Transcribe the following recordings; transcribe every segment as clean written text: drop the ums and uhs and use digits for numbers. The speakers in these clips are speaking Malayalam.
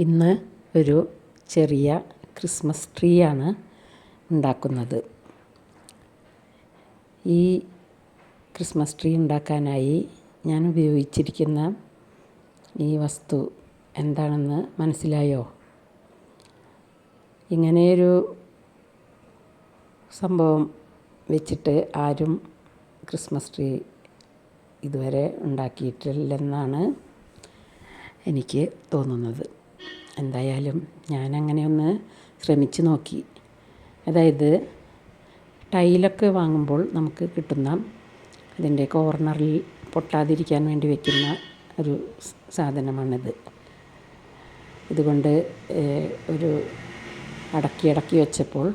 ഇന്ന് ഒരു ചെറിയ ക്രിസ്മസ് ട്രീ ആണ് ഉണ്ടാക്കുന്നത്. ഈ ക്രിസ്മസ് ട്രീ ഉണ്ടാക്കാനായി ഞാൻ ഉപയോഗിച്ചിരിക്കുന്ന ഈ വസ്തു എന്താണെന്ന് മനസ്സിലായോ? ഇങ്ങനെയൊരു സംഭവം വെച്ചിട്ട് ആരും ക്രിസ്മസ് ട്രീ ഇതുവരെ ഉണ്ടാക്കിയിട്ടില്ലെന്നാണ് എനിക്ക് തോന്നുന്നത്. എന്തായാലും ഞാനങ്ങനെ ഒന്ന് ശ്രമിച്ച് നോക്കി. അതായത് ടൈലൊക്കെ വാങ്ങുമ്പോൾ നമുക്ക് കിട്ടുന്ന അതിൻ്റെ കോർണറിൽ പൊട്ടാതിരിക്കാൻ വേണ്ടി വയ്ക്കുന്ന ഒരു സാധനമാണിത്. ഇതുകൊണ്ട് ഒരു അടക്കി വെച്ചപ്പോൾ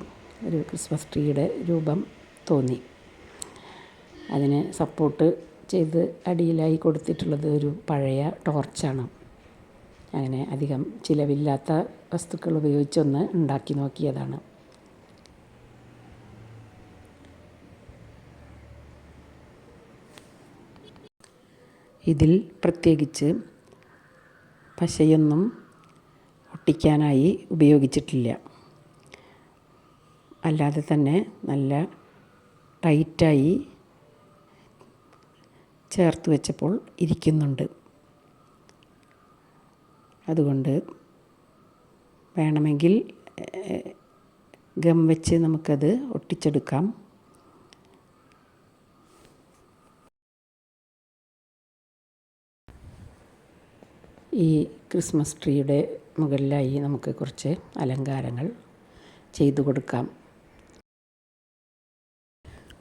ഒരു ക്രിസ്മസ് ട്രീയുടെ രൂപം തോന്നി. അതിന് സപ്പോർട്ട് ചെയ്ത് അടിയിലായി കൊടുത്തിട്ടുള്ളത് ഒരു പഴയ ടോർച്ചാണ്. അങ്ങനെ അധികം ചിലവില്ലാത്ത വസ്തുക്കൾ ഉപയോഗിച്ചൊന്ന് ഉണ്ടാക്കി നോക്കിയതാണ്. ഇതിൽ പ്രത്യേകിച്ച് പശയൊന്നും ഒട്ടിക്കാനായി ഉപയോഗിച്ചിട്ടില്ല. അല്ലാതെ തന്നെ നല്ല ടൈറ്റായി ചേർത്ത് വെച്ചപ്പോൾ ഇരിക്കുന്നുണ്ട്. അതുകൊണ്ട് വേണമെങ്കിൽ ഗം വെച്ച് നമുക്കത് ഒട്ടിച്ചെടുക്കാം. ഈ ക്രിസ്മസ് ട്രീയുടെ മുകളിലായി നമുക്ക് കുറച്ച് അലങ്കാരങ്ങൾ ചെയ്തു കൊടുക്കാം.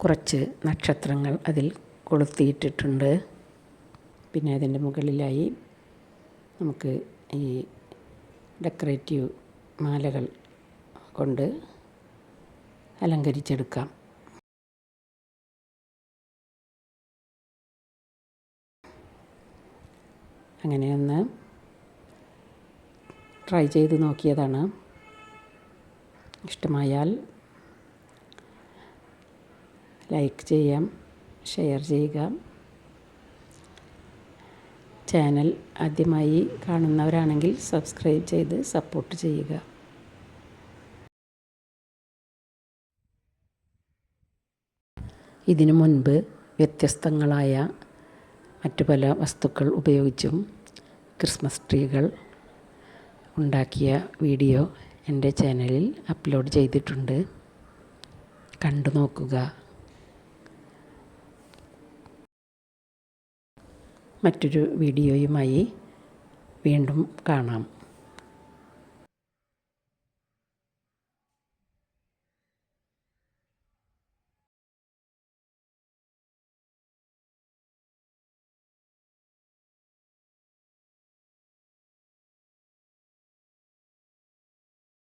കുറച്ച് നക്ഷത്രങ്ങൾ അതിൽ കൊളുത്തിയിട്ടിട്ടുണ്ട്. പിന്നെ അതിൻ്റെ മുകളിലായി നമുക്ക് ഈ ഡെക്കറേറ്റീവ് മാലകൾ കൊണ്ട് അലങ്കരിച്ചെടുക്കാം. അങ്ങനെയൊന്ന് ട്രൈ ചെയ്ത് നോക്കിയതാണ്. ഇഷ്ടമായാൽ ലൈക്ക് ചെയ്യാം, ഷെയർ ചെയ്യുക. ചാനൽ ആദ്യമായി കാണുന്നവരാണെങ്കിൽ സബ്സ്ക്രൈബ് ചെയ്ത് സപ്പോർട്ട് ചെയ്യുക. ഇതിനു മുൻപ് വ്യത്യസ്തങ്ങളായ മറ്റു പല വസ്തുക്കൾ ഉപയോഗിച്ചും ക്രിസ്മസ് ട്രീകൾ ഉണ്ടാക്കിയ വീഡിയോ എൻ്റെ ചാനലിൽ അപ്ലോഡ് ചെയ്തിട്ടുണ്ട്. കണ്ടു നോക്കുക. മറ്റൊരു വീഡിയോയുമായി വീണ്ടും കാണാം.